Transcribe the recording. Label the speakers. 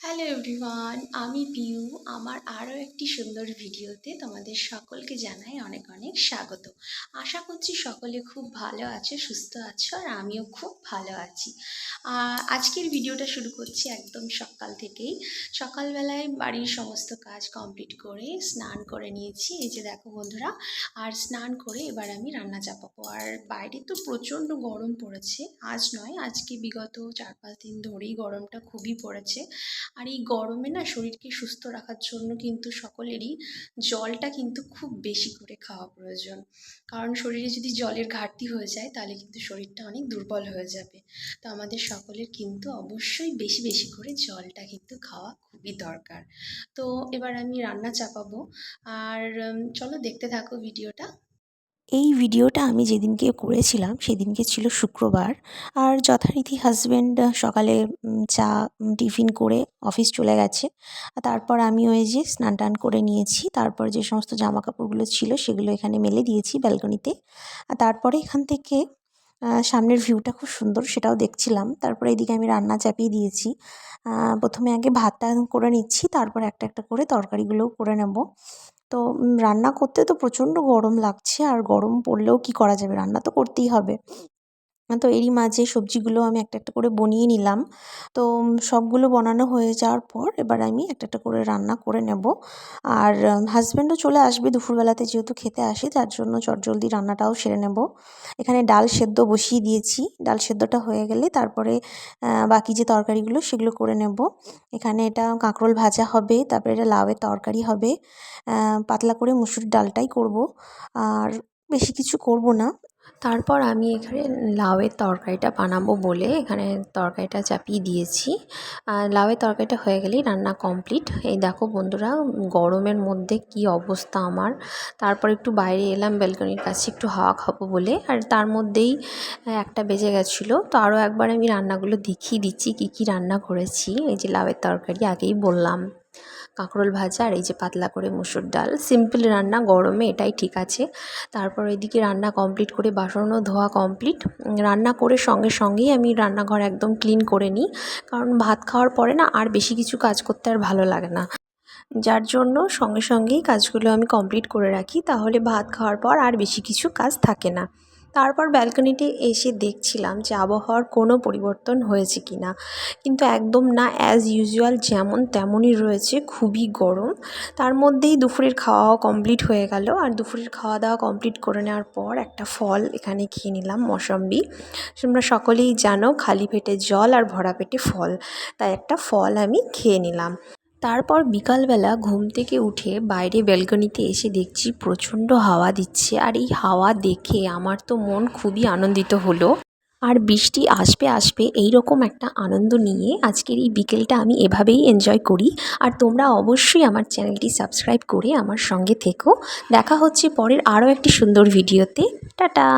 Speaker 1: Hello everyone, আমি পিউ। আমার আরও একটি সুন্দর ভিডিওতে তোমাদের সকলকে জানাই অনেক অনেক স্বাগত। আশা করছি সকলে খুব ভালো আছো, সুস্থ আছো, আর আমিও খুব ভালো আছি। আজকের ভিডিওটা শুরু করছি একদম সকাল থেকেই। সকালবেলায় বাড়ির সমস্ত কাজ কমপ্লিট করে স্নান করে নিয়েছি, এই যে দেখো বন্ধুরা। আর স্নান করে এবার আমি রান্না চাপাবো। আর বাইরে তো প্রচণ্ড গরম পড়েছে, আজ নয়, আজকে বিগত 4-5 দিন ধরেই গরমটা খুবই পড়েছে। আর এই গরমে না শরীরকে সুস্থ রাখার জন্য কিন্তু সকলেরই জলটা কিন্তু খুব বেশি করে খাওয়া প্রয়োজন। কারণ শরীরে যদি জলের ঘাটতি হয়ে যায় তাহলে কিন্তু শরীরটা অনেক দুর্বল হয়ে যাবে। তো আমাদের সকলের কিন্তু অবশ্যই বেশি বেশি করে জলটা কিন্তু খাওয়া খুবই দরকার। তো এবার আমি রান্না চাপাবো। আর চলো দেখতে থাকো ভিডিওটা।
Speaker 2: এই ভিডিওটা আমি যেদিনকে করেছিলাম সেদিনকে ছিল শুক্রবার। আর যথারীতি হাজব্যান্ড সকালে চা টিফিন করে অফিস চলে গেছে। আর তারপর আমি ওই যে স্নান টান করে নিয়েছি, তারপর যে সমস্ত জামা কাপড়গুলো ছিল সেগুলো এখানে মেলে দিয়েছি ব্যালকনিতে। আর তারপরে এখান থেকে সামনের ভিউটা খুব সুন্দর, সেটাও দেখছিলাম। তারপরে এদিকে আমি রান্না চাপিয়ে দিয়েছি। প্রথমে আগে ভাতটা করে নিচ্ছি, তারপর একটা একটা করে তরকারিগুলোও করে নেব। তো রান্না করতে তো প্রচণ্ড গরম লাগছে, আর গরম পড়লেও কি করা যাবে, রান্না তো করতেই হবে। তো এরই মাঝে সবজিগুলো আমি একটা একটা করে বনিয়ে নিলাম। তো সবগুলো বানানো হয়ে যাওয়ার পর এবার আমি একটা একটা করে রান্না করে নেব। আর হাজব্যান্ডও চলে আসবে দুপুরবেলাতে, যেহেতু খেতে আসে, যার জন্য চটজলদি রান্নাটাও সেরে নেব। এখানে ডাল সেদ্ধ বসিয়ে দিয়েছি, ডাল সেদ্ধটা হয়ে গেলে তারপরে বাকি যে তরকারিগুলো সেগুলো করে নেব। এখানে এটা কাঁকরোল ভাজা হবে, তারপরে এটা লাউয়ের তরকারি হবে। পাতলা করে মুসুর ডালটাই করব, আর বেশি কিছু করব না। তারপর আমি এখানে লাউয়ের তরকারিটা বানাবো বলে এখানে তরকারিটা চাপিয়ে দিয়েছি। লাউয়ের তরকারিটা হয়ে গেলেই রান্না কমপ্লিট। এই দেখো বন্ধুরা, গরমের মধ্যে কি অবস্থা আমার। তারপর একটু বাইরে এলাম ব্যালকনির কাছে একটু হাওয়া খাবো বলে, আর তার মধ্যেই 1টা বেজে গেছিলো। তো আরও একবার আমি রান্নাগুলো দেখিয়ে দিচ্ছি কী কী রান্না করেছি। এই যে লাউয়ের তরকারি আগেই বললাম, কাঁকরোল ভাজা, আর এই যে পাতলা করে মুসুর ডাল। সিম্পল রান্না, গরমে এটাই ঠিক আছে। তারপর এদিকে রান্না কমপ্লিট করে বাসনও ধোয়া কমপ্লিট। রান্না করে সঙ্গে সঙ্গেই আমি রান্নাঘর একদম ক্লিন করে নিই, কারণ ভাত খাওয়ার পরে না আর বেশি কিছু কাজ করতে আর ভালো লাগে না, যার জন্য সঙ্গে সঙ্গেই কাজগুলো আমি কমপ্লিট করে রাখি, তাহলে ভাত খাওয়ার পর আর বেশি কিছু কাজ থাকে না। তারপর ব্যালকনিতে এসে দেখছিলাম যে আবহাওয়ার কোনো পরিবর্তন হয়েছে কি না, কিন্তু একদম না, অ্যাজ ইউজুয়াল যেমন তেমনই রয়েছে, খুবই গরম। তার মধ্যেই দুপুরের খাওয়াও কমপ্লিট হয়ে গেল। আর দুপুরের খাওয়া দাওয়া কমপ্লিট করে নেওয়ার পর একটা ফল এখানে খেয়ে নিলাম, মৌসম্বি। তোমরা সকলেই জানো খালি পেটে জল আর ভরা পেটে ফল, তাই একটা ফল আমি খেয়ে নিলাম। তারপর বিকালবেলা ঘুম থেকে উঠে বাইরে ব্যালকনিতে এসে দেখছি প্রচণ্ড হাওয়া দিচ্ছে, আর এই হাওয়া দেখে আমার তো মন খুবই আনন্দিত হলো। আর বৃষ্টি আসবে আসবে এইরকম একটা আনন্দ নিয়ে আজকের এই বিকেলটা আমি এভাবেই এনজয় করি। আর তোমরা অবশ্যই আমার চ্যানেলটি সাবস্ক্রাইব করে আমার সঙ্গে থেকো। দেখা হচ্ছে পরের আরও একটি সুন্দর ভিডিওতে। টাটা।